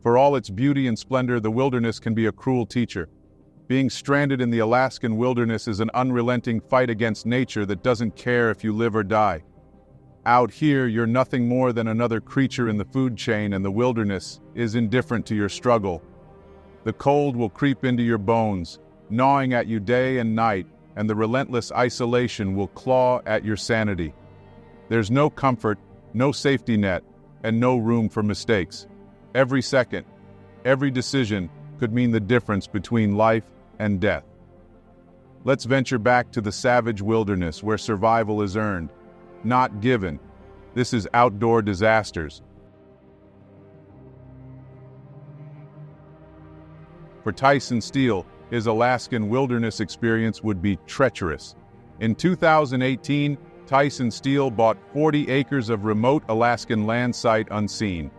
For all its beauty and splendor, the wilderness can be a cruel teacher. Being stranded in the Alaskan wilderness is an unrelenting fight against nature that doesn't care if you live or die. Out here, you're nothing more than another creature in the food chain, and the wilderness is indifferent to your struggle. The cold will creep into your bones, gnawing at you day and night, and the relentless isolation will claw at your sanity. There's no comfort, no safety net, and no room for mistakes. Every second, every decision could mean the difference between life and death. Let's venture back to the savage wilderness where survival is earned, not given. This is outdoor disasters. For Tyson Steele, his Alaskan wilderness experience would be treacherous. In 2018, Tyson Steele bought 40 acres of remote Alaskan land sight unseen.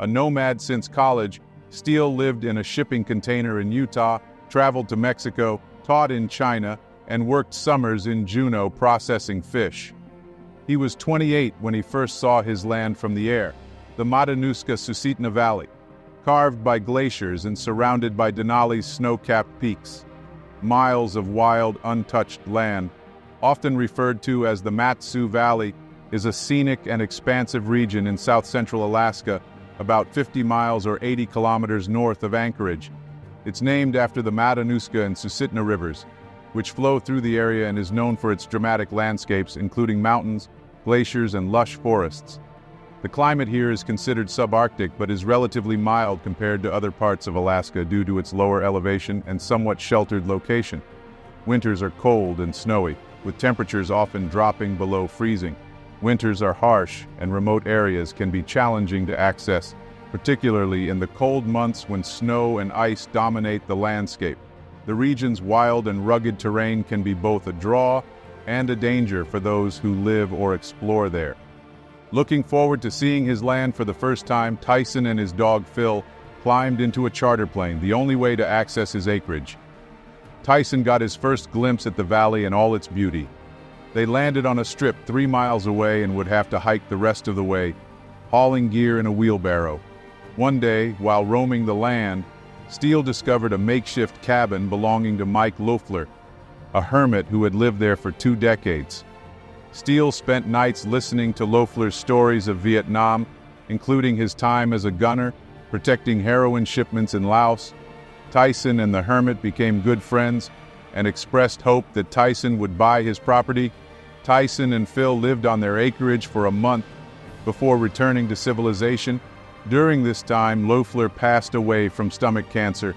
A nomad since college, Steele lived in a shipping container in Utah, traveled to Mexico, taught in China, and worked summers in Juneau processing fish. He was 28 when he first saw his land from the air, the Matanuska-Susitna Valley, carved by glaciers and surrounded by Denali's snow-capped peaks. Miles of wild, untouched land, often referred to as the Mat-Su Valley, is a scenic and expansive region in south-central Alaska, about 50 miles or 80 kilometers north of Anchorage. It's named after the Matanuska and Susitna rivers, which flow through the area and is known for its dramatic landscapes, including mountains, glaciers, and lush forests. The climate here is considered subarctic but is relatively mild compared to other parts of Alaska due to its lower elevation and somewhat sheltered location. Winters are cold and snowy, with temperatures often dropping below freezing. Winters are harsh, and remote areas can be challenging to access, particularly in the cold months when snow and ice dominate the landscape. The region's wild and rugged terrain can be both a draw and a danger for those who live or explore there. Looking forward to seeing his land for the first time, Tyson and his dog Phil climbed into a charter plane, the only way to access his acreage. Tyson got his first glimpse at the valley and all its beauty. They landed on a strip 3 miles away and would have to hike the rest of the way, hauling gear in a wheelbarrow. One day, while roaming the land, Steele discovered a makeshift cabin belonging to Mike Loeffler, a hermit who had lived there for 2 decades. Steele spent nights listening to Loeffler's stories of Vietnam, including his time as a gunner, protecting heroin shipments in Laos. Tyson and the hermit became good friends and expressed hope that Tyson would buy his property. Tyson and Phil lived on their acreage for a month before returning to civilization. During this time, Loeffler passed away from stomach cancer.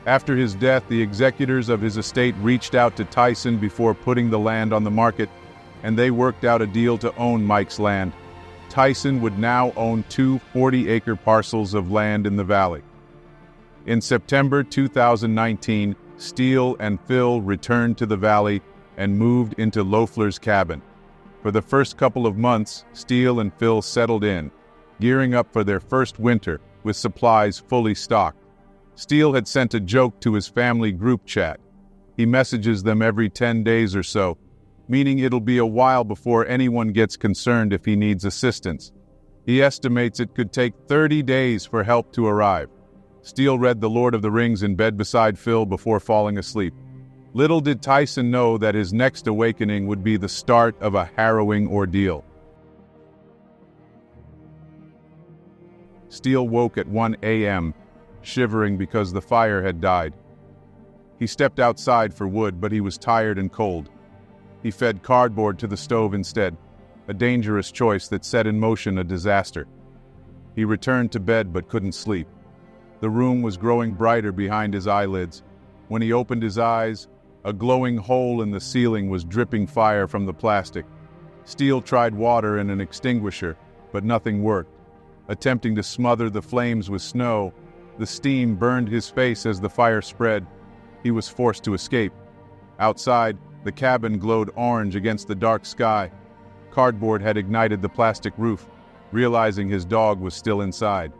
After his death, the executors of his estate reached out to Tyson before putting the land on the market, and they worked out a deal to own Mike's land. Tyson would now own 2 40-acre parcels of land in the valley. In September 2019, Steele and Phil returned to the valley and moved into Loeffler's cabin. For the first couple of months, Steele and Phil settled in, gearing up for their first winter with supplies fully stocked. Steele had sent a joke to his family group chat. He messages them every 10 days or so, meaning it'll be a while before anyone gets concerned if he needs assistance. He estimates it could take 30 days for help to arrive. Steele read The Lord of the Rings in bed beside Phil before falling asleep. Little did Tyson know that his next awakening would be the start of a harrowing ordeal. Steele woke at 1 a.m., shivering because the fire had died. He stepped outside for wood, but he was tired and cold. He fed cardboard to the stove instead, a dangerous choice that set in motion a disaster. He returned to bed but couldn't sleep. The room was growing brighter behind his eyelids. When he opened his eyes, a glowing hole in the ceiling was dripping fire from the plastic. Steele tried water and an extinguisher, but nothing worked. Attempting to smother the flames with snow, the steam burned his face as the fire spread. He was forced to escape. Outside, the cabin glowed orange against the dark sky. Cardboard had ignited the plastic roof, realizing his dog was still inside.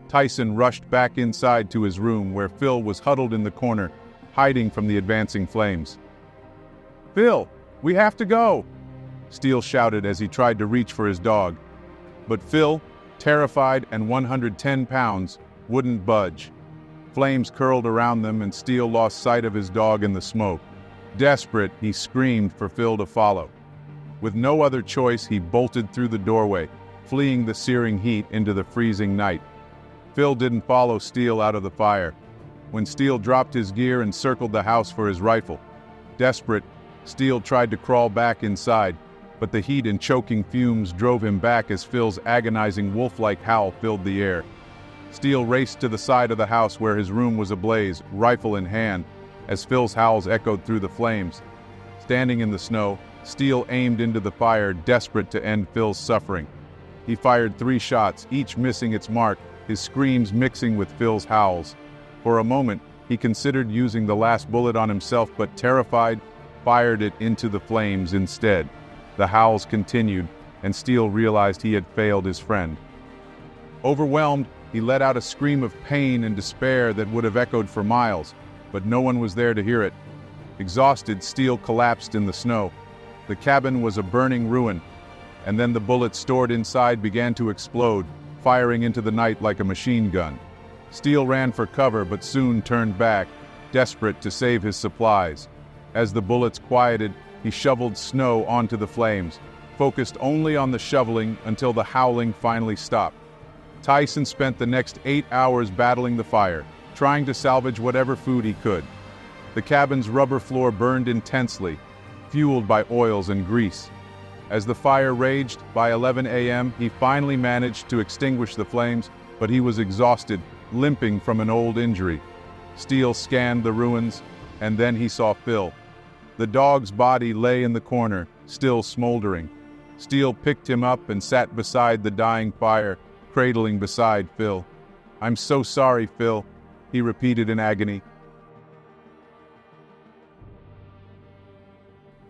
Tyson rushed back inside to his room where Phil was huddled in the corner, hiding from the advancing flames. "Phil, we have to go!" Steele shouted as he tried to reach for his dog. But Phil, terrified and 110 pounds, wouldn't budge. Flames curled around them and Steele lost sight of his dog in the smoke. Desperate, he screamed for Phil to follow. With no other choice, he bolted through the doorway, fleeing the searing heat into the freezing night. Phil didn't follow Steele out of the fire. When Steele dropped his gear and circled the house for his rifle. Desperate, Steele tried to crawl back inside, but the heat and choking fumes drove him back as Phil's agonizing wolf-like howl filled the air. Steele raced to the side of the house where his room was ablaze, rifle in hand, as Phil's howls echoed through the flames. Standing in the snow, Steele aimed into the fire, desperate to end Phil's suffering. He fired 3 shots, each missing its mark, his screams mixing with Phil's howls. For a moment, he considered using the last bullet on himself, but terrified, fired it into the flames instead. The howls continued, and Steele realized he had failed his friend. Overwhelmed, he let out a scream of pain and despair that would have echoed for miles, but no one was there to hear it. Exhausted, Steele collapsed in the snow. The cabin was a burning ruin, and then the bullets stored inside began to explode, firing into the night like a machine gun. Steele ran for cover but soon turned back, desperate to save his supplies. As the bullets quieted, he shoveled snow onto the flames, focused only on the shoveling until the howling finally stopped. Tyson spent the next 8 hours battling the fire, trying to salvage whatever food he could. The cabin's rubber floor burned intensely, fueled by oils and grease. As the fire raged, by 11 a.m., he finally managed to extinguish the flames, but he was exhausted, limping from an old injury. Steele scanned the ruins, and then he saw Phil. The dog's body lay in the corner, still smoldering. Steele picked him up and sat beside the dying fire, cradling beside Phil. "I'm so sorry, Phil," he repeated in agony.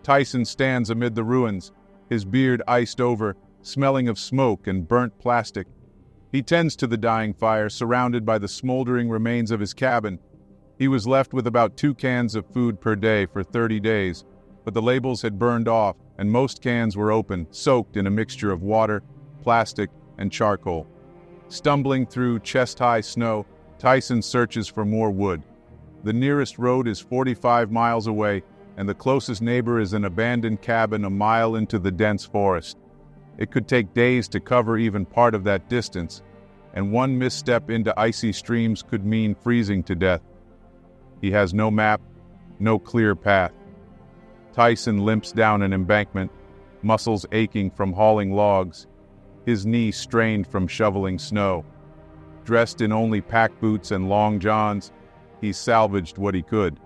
Tyson stands amid the ruins, his beard iced over, smelling of smoke and burnt plastic. He tends to the dying fire, surrounded by the smoldering remains of his cabin. He was left with about 2 cans of food per day for 30 days, but the labels had burned off, and most cans were open, soaked in a mixture of water, plastic, and charcoal. Stumbling through chest-high snow, Tyson searches for more wood. The nearest road is 45 miles away, and the closest neighbor is an abandoned cabin a mile into the dense forest. It could take days to cover even part of that distance, and one misstep into icy streams could mean freezing to death. He has no map, no clear path. Tyson limps down an embankment, muscles aching from hauling logs, his knee strained from shoveling snow. Dressed in only pack boots and long johns, he salvaged what he could: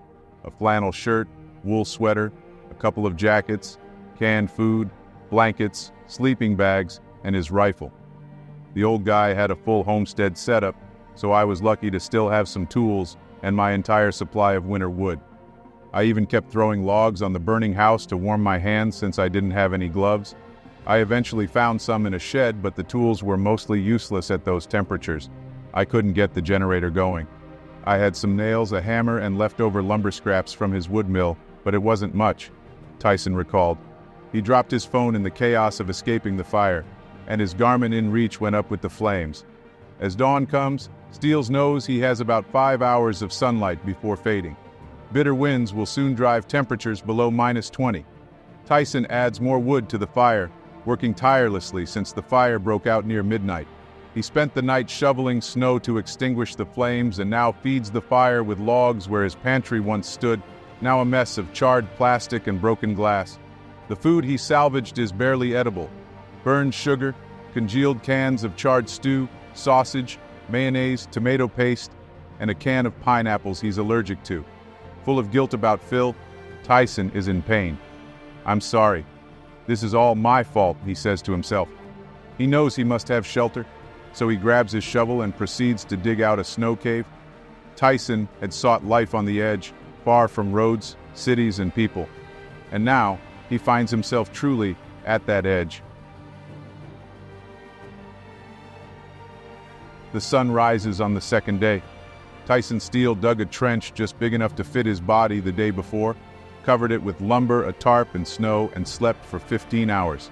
a flannel shirt, wool sweater, a couple of jackets, canned food, blankets, sleeping bags, and his rifle. The old guy had a full homestead setup, so I was lucky to still have some tools and my entire supply of winter wood. I even kept throwing logs on the burning house to warm my hands since I didn't have any gloves. I eventually found some in a shed, but the tools were mostly useless at those temperatures. I couldn't get the generator going. I had some nails, a hammer, and leftover lumber scraps from his wood mill, but it wasn't much, Tyson recalled. He dropped his phone in the chaos of escaping the fire, and his Garmin inReach went up with the flames. As dawn comes, Steele knows he has about 5 hours of sunlight before fading. Bitter winds will soon drive temperatures below -20. Tyson adds more wood to the fire, working tirelessly since the fire broke out near midnight. He spent the night shoveling snow to extinguish the flames and now feeds the fire with logs where his pantry once stood, now a mess of charred plastic and broken glass. The food he salvaged is barely edible: burned sugar, congealed cans of charred stew, sausage, mayonnaise, tomato paste, and a can of pineapples he's allergic to. Full of guilt about Phil, Tyson is in pain. "I'm sorry. This is all my fault," he says to himself. He knows he must have shelter, so he grabs his shovel and proceeds to dig out a snow cave. Tyson had sought life on the edge, far from roads, cities, and people. And now, he finds himself truly at that edge. The sun rises on the second day. Tyson Steele dug a trench just big enough to fit his body the day before, covered it with lumber, a tarp, and snow, and slept for 15 hours.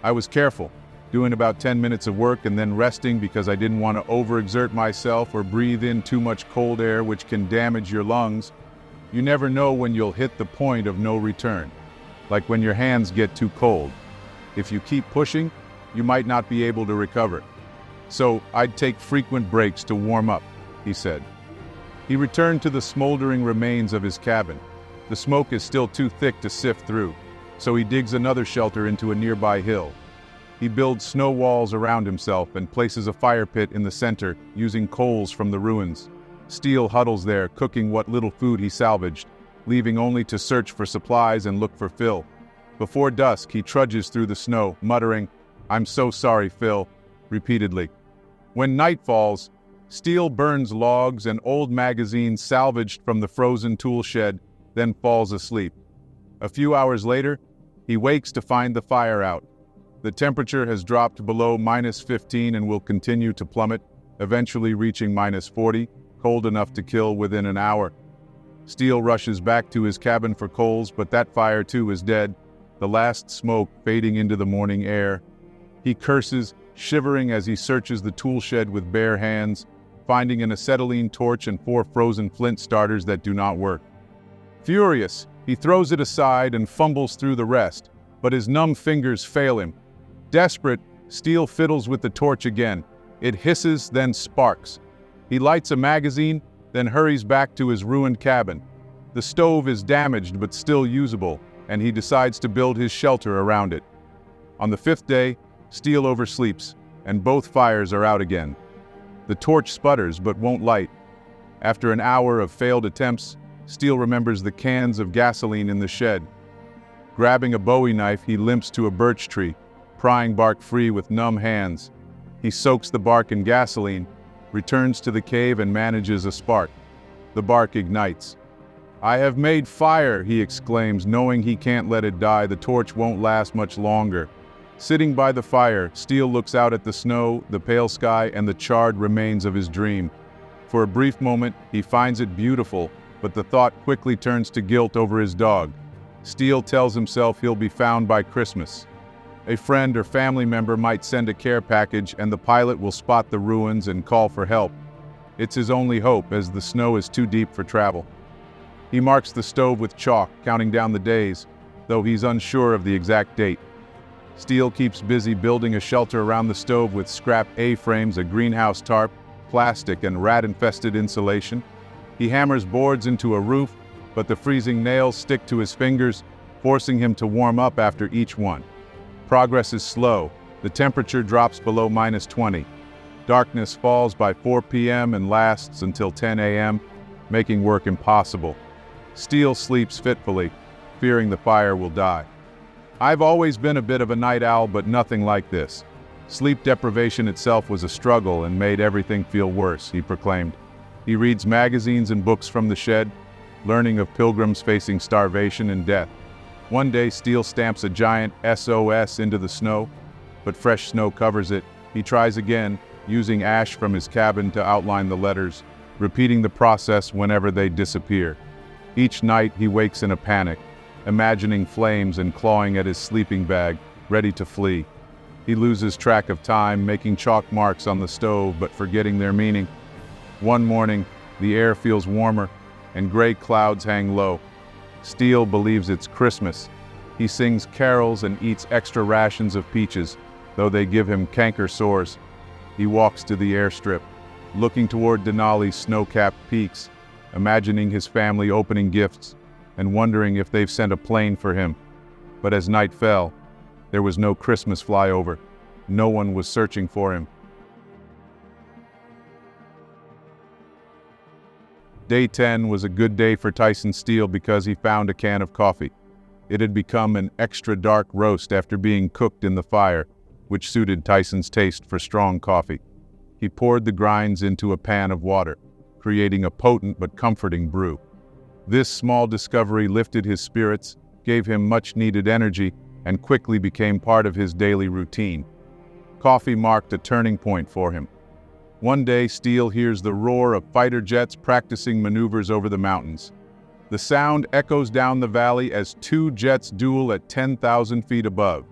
"I was careful," doing about 10 minutes of work and then resting because I didn't want to overexert myself or breathe in too much cold air which can damage your lungs. You never know when you'll hit the point of no return, like when your hands get too cold. If you keep pushing, you might not be able to recover. So I'd take frequent breaks to warm up, he said. He returned to the smoldering remains of his cabin. The smoke is still too thick to sift through, so he digs another shelter into a nearby hill. He builds snow walls around himself and places a fire pit in the center using coals from the ruins. Steele huddles there, cooking what little food he salvaged, leaving only to search for supplies and look for Phil. Before dusk, he trudges through the snow, muttering, "I'm so sorry, Phil," repeatedly. When night falls, Steele burns logs and old magazines salvaged from the frozen tool shed, then falls asleep. A few hours later, he wakes to find the fire out. The temperature has dropped below -15 and will continue to plummet, eventually reaching -40, cold enough to kill within an hour. Steele rushes back to his cabin for coals, but that fire too is dead, the last smoke fading into the morning air. He curses, shivering as he searches the tool shed with bare hands, finding an acetylene torch and 4 frozen flint starters that do not work. Furious, he throws it aside and fumbles through the rest, but his numb fingers fail him. Desperate, Steele fiddles with the torch again. It hisses, then sparks. He lights a magazine, then hurries back to his ruined cabin. The stove is damaged but still usable, and he decides to build his shelter around it. On the 5th day, Steele oversleeps, and both fires are out again. The torch sputters but won't light. After an hour of failed attempts, Steele remembers the cans of gasoline in the shed. Grabbing a Bowie knife, he limps to a birch tree, prying bark free with numb hands. He soaks the bark in gasoline, returns to the cave and manages a spark. The bark ignites. "I have made fire," he exclaims, knowing he can't let it die. The torch won't last much longer. Sitting by the fire, Steele looks out at the snow, the pale sky, and the charred remains of his dream. For a brief moment, he finds it beautiful, but the thought quickly turns to guilt over his dog. Steele tells himself he'll be found by Christmas. A friend or family member might send a care package and the pilot will spot the ruins and call for help. It's his only hope, as the snow is too deep for travel. He marks the stove with chalk, counting down the days, though he's unsure of the exact date. Steele keeps busy building a shelter around the stove with scrap A-frames, a greenhouse tarp, plastic, and rat-infested insulation. He hammers boards into a roof, but the freezing nails stick to his fingers, forcing him to warm up after each one. Progress is slow. The temperature drops below -20. Darkness falls by 4 p.m. and lasts until 10 a.m., making work impossible. Steele sleeps fitfully, fearing the fire will die. "I've always been a bit of a night owl, but nothing like this. Sleep deprivation itself was a struggle and made everything feel worse," he proclaimed. He reads magazines and books from the shed, learning of pilgrims facing starvation and death. One day, Steele stamps a giant SOS into the snow, but fresh snow covers it. He tries again, using ash from his cabin to outline the letters, repeating the process whenever they disappear. Each night, he wakes in a panic, imagining flames and clawing at his sleeping bag, ready to flee. He loses track of time, making chalk marks on the stove but forgetting their meaning. One morning, the air feels warmer, and gray clouds hang low. Steele believes it's Christmas. He sings carols and eats extra rations of peaches, though they give him canker sores. He walks to the airstrip, looking toward Denali's snow-capped peaks, imagining his family opening gifts and wondering if they've sent a plane for him. But as night fell, there was no Christmas flyover. No one was searching for him. Day 10 was a good day for Tyson Steele because he found a can of coffee. It had become an extra dark roast after being cooked in the fire, which suited Tyson's taste for strong coffee. He poured the grinds into a pan of water, creating a potent but comforting brew. This small discovery lifted his spirits, gave him much-needed energy, and quickly became part of his daily routine. Coffee marked a turning point for him. One day, Steele hears the roar of fighter jets practicing maneuvers over the mountains. The sound echoes down the valley as 2 jets duel at 10,000 feet above.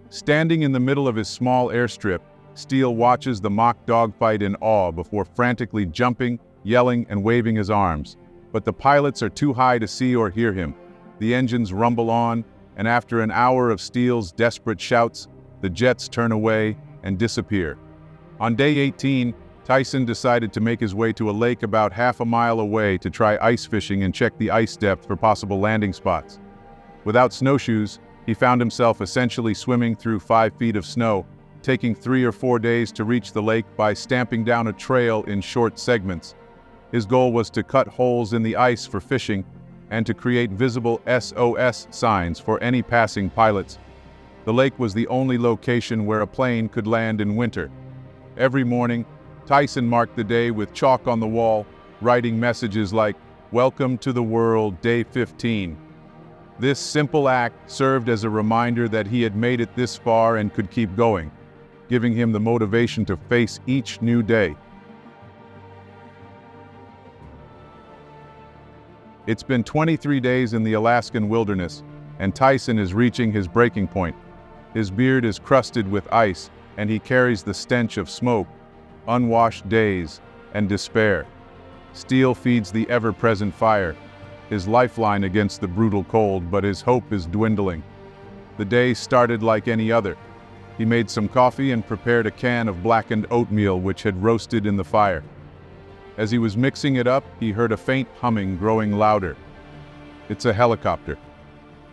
Standing in the middle of his small airstrip, Steele watches the mock dogfight in awe before frantically jumping, yelling, and waving his arms. But the pilots are too high to see or hear him. The engines rumble on, and after an hour of Steele's desperate shouts, the jets turn away and disappear. On day 18, Tyson decided to make his way to a lake about half a mile away to try ice fishing and check the ice depth for possible landing spots. Without snowshoes, he found himself essentially swimming through 5 feet of snow, taking 3 or 4 days to reach the lake by stamping down a trail in short segments. His goal was to cut holes in the ice for fishing and to create visible SOS signs for any passing pilots. The lake was the only location where a plane could land in winter. Every morning, Tyson marked the day with chalk on the wall, writing messages like, "Welcome to the world, day 15. This simple act served as a reminder that he had made it this far and could keep going, giving him the motivation to face each new day. It's been 23 days in the Alaskan wilderness, and Tyson is reaching his breaking point. His beard is crusted with ice, and he carries the stench of smoke, unwashed days, and despair. Steele feeds the ever-present fire, his lifeline against the brutal cold, but his hope is dwindling. The day started like any other. He made some coffee and prepared a can of blackened oatmeal which had roasted in the fire. As he was mixing it up, he heard a faint humming growing louder. It's a helicopter.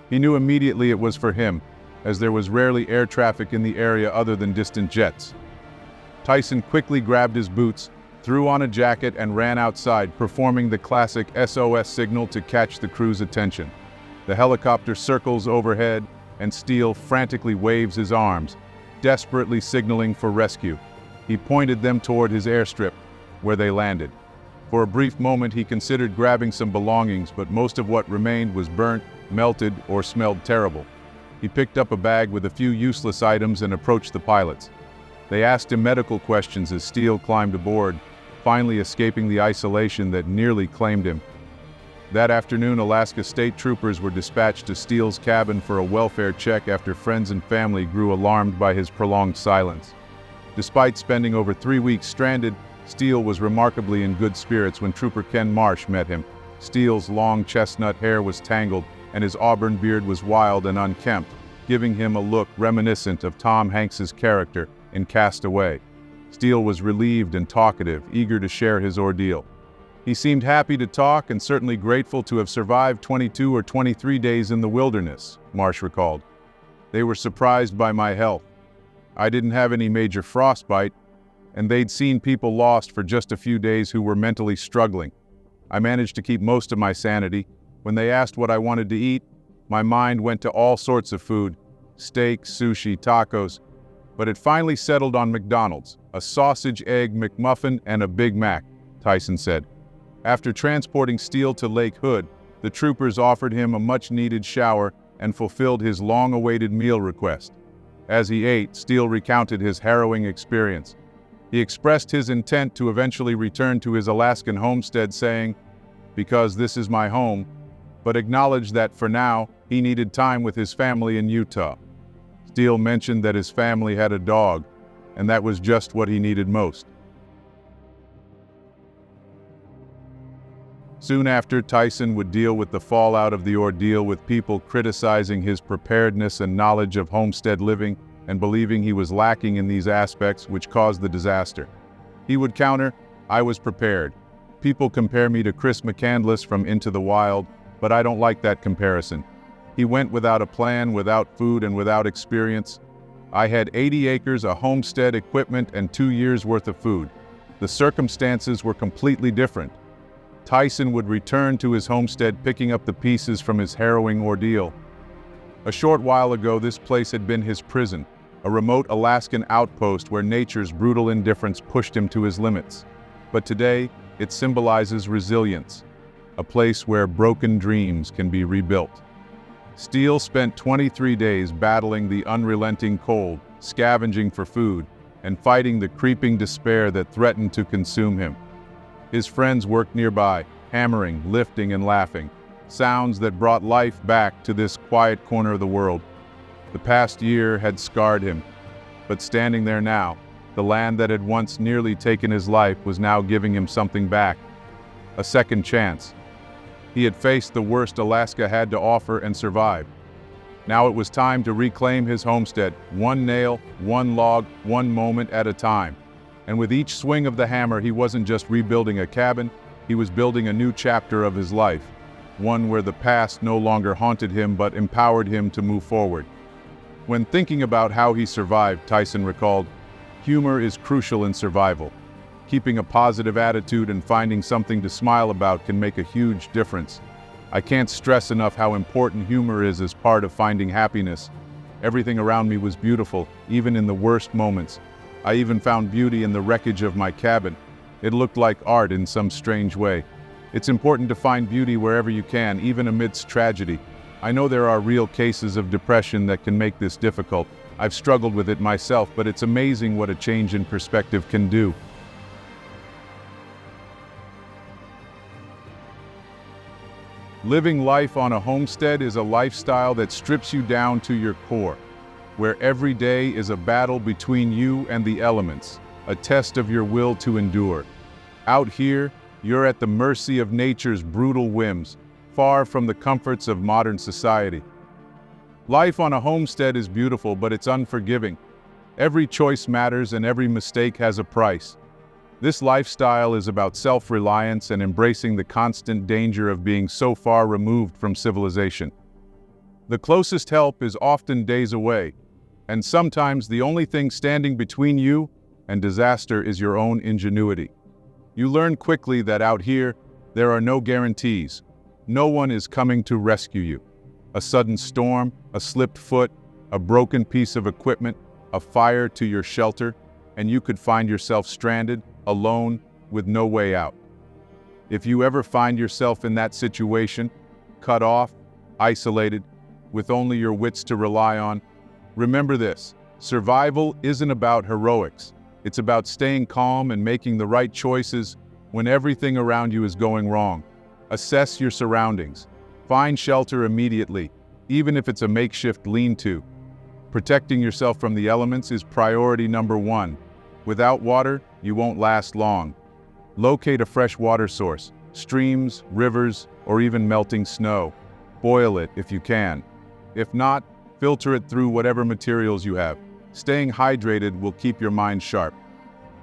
He knew immediately it was for him, as there was rarely air traffic in the area other than distant jets. Tyson quickly grabbed his boots, threw on a jacket, and ran outside, performing the classic SOS signal to catch the crew's attention. The helicopter circles overhead, and Steele frantically waves his arms, desperately signaling for rescue. He pointed them toward his airstrip, where they landed. For a brief moment, he considered grabbing some belongings, but most of what remained was burnt, melted, or smelled terrible. He picked up a bag with a few useless items and approached the pilots. They asked him medical questions as Steele climbed aboard, finally escaping the isolation that nearly claimed him. That afternoon, Alaska state troopers were dispatched to Steele's cabin for a welfare check after friends and family grew alarmed by his prolonged silence. Despite spending over 3 weeks stranded, Steele was remarkably in good spirits when Trooper Ken Marsh met him. Steele's long chestnut hair was tangled, and his auburn beard was wild and unkempt, giving him a look reminiscent of Tom Hanks's character in Cast Away. Steele was relieved and talkative, eager to share his ordeal. He seemed happy to talk and certainly grateful to have survived 22 or 23 days in the wilderness, Marsh recalled. They were surprised by my health. I didn't have any major frostbite, and they'd seen people lost for just a few days who were mentally struggling. I managed to keep most of my sanity. When they asked what I wanted to eat, my mind went to all sorts of food, steak, sushi, tacos, but it finally settled on McDonald's, a sausage-egg McMuffin and a Big Mac, Tyson said. After transporting Steele to Lake Hood, the troopers offered him a much-needed shower and fulfilled his long-awaited meal request. As he ate, Steele recounted his harrowing experience. He expressed his intent to eventually return to his Alaskan homestead, saying, "Because this is my home," but acknowledged that for now, he needed time with his family in Utah. Steele mentioned that his family had a dog, and that was just what he needed most. Soon after, Tyson would deal with the fallout of the ordeal, with people criticizing his preparedness and knowledge of homestead living and believing he was lacking in these aspects, which caused the disaster. He would counter, "I was prepared. People compare me to Chris McCandless from Into the Wild, but I don't like that comparison. He went without a plan, without food, and without experience. I had 80 acres, a homestead, equipment, and 2 years' worth of food. The circumstances were completely different." Tyson would return to his homestead, picking up the pieces from his harrowing ordeal. A short while ago, this place had been his prison, a remote Alaskan outpost where nature's brutal indifference pushed him to his limits. But today, it symbolizes resilience, a place where broken dreams can be rebuilt. Steele spent 23 days battling the unrelenting cold, scavenging for food, and fighting the creeping despair that threatened to consume him. His friends worked nearby, hammering, lifting, and laughing, sounds that brought life back to this quiet corner of the world. The past year had scarred him, but standing there now, the land that had once nearly taken his life was now giving him something back. A second chance. He had faced the worst Alaska had to offer and survived. Now it was time to reclaim his homestead, one nail, one log, one moment at a time. And with each swing of the hammer, he wasn't just rebuilding a cabin, he was building a new chapter of his life, one where the past no longer haunted him but empowered him to move forward. When thinking about how he survived, Tyson recalled, humor is crucial in survival. Keeping a positive attitude and finding something to smile about can make a huge difference. I can't stress enough how important humor is as part of finding happiness. Everything around me was beautiful, even in the worst moments. I even found beauty in the wreckage of my cabin. It looked like art in some strange way. It's important to find beauty wherever you can, even amidst tragedy. I know there are real cases of depression that can make this difficult. I've struggled with it myself, but it's amazing what a change in perspective can do. Living life on a homestead is a lifestyle that strips you down to your core, where every day is a battle between you and the elements, a test of your will to endure. Out here, you're at the mercy of nature's brutal whims, far from the comforts of modern society. Life on a homestead is beautiful, but it's unforgiving. Every choice matters and every mistake has a price. This lifestyle is about self-reliance and embracing the constant danger of being so far removed from civilization. The closest help is often days away, and sometimes the only thing standing between you and disaster is your own ingenuity. You learn quickly that out here, there are no guarantees. No one is coming to rescue you. A sudden storm, a slipped foot, a broken piece of equipment, a fire to your shelter, and you could find yourself stranded, alone, with no way out. If you ever find yourself in that situation, cut off, isolated, with only your wits to rely on, remember this: survival isn't about heroics. It's about staying calm and making the right choices when everything around you is going wrong. Assess your surroundings. Find shelter immediately, even if it's a makeshift lean-to. Protecting yourself from the elements is priority number one. Without water, you won't last long. Locate a fresh water source, streams, rivers, or even melting snow. Boil it if you can. If not, filter it through whatever materials you have. Staying hydrated will keep your mind sharp.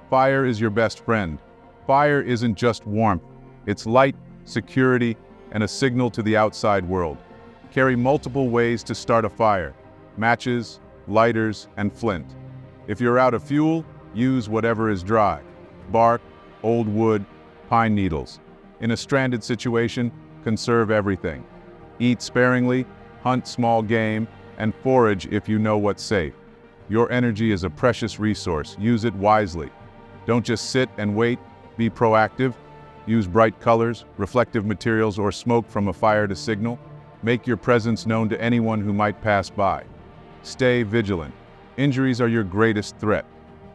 Fire is your best friend. Fire isn't just warmth. It's light, security, and a signal to the outside world. Carry multiple ways to start a fire: matches, lighters, and flint. If you're out of fuel, use whatever is dry: bark, old wood, pine needles. In a stranded situation, conserve everything. Eat sparingly, hunt small game, and forage if you know what's safe. Your energy is a precious resource. Use it wisely. Don't just sit and wait. Be proactive. Use bright colors, reflective materials, or smoke from a fire to signal. Make your presence known to anyone who might pass by. Stay vigilant. Injuries are your greatest threat.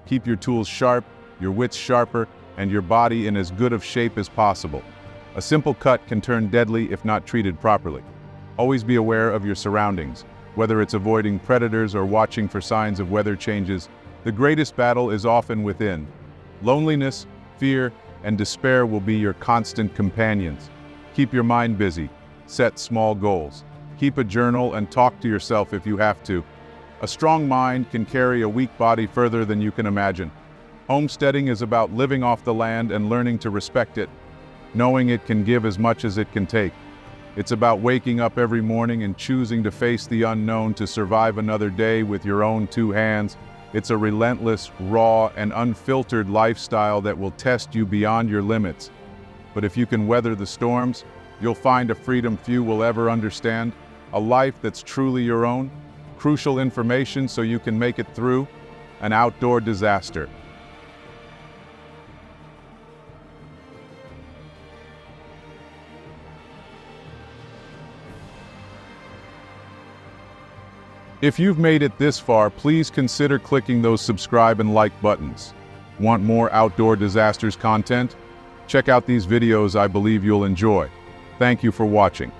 Keep your tools sharp, your wits sharper, and your body in as good of shape as possible. A simple cut can turn deadly if not treated properly. Always be aware of your surroundings. Whether it's avoiding predators or watching for signs of weather changes, the greatest battle is often within. Loneliness, fear, and despair will be your constant companions. Keep your mind busy. Set small goals. Keep a journal and talk to yourself if you have to. A strong mind can carry a weak body further than you can imagine. Homesteading is about living off the land and learning to respect it, knowing it can give as much as it can take. It's about waking up every morning and choosing to face the unknown to survive another day with your own two hands. It's a relentless, raw, and unfiltered lifestyle that will test you beyond your limits. But if you can weather the storms, you'll find a freedom few will ever understand, a life that's truly your own, crucial information so you can make it through an outdoor disaster. If you've made it this far, please consider clicking those subscribe and like buttons. Want more outdoor disasters content? Check out these videos I believe you'll enjoy. Thank you for watching.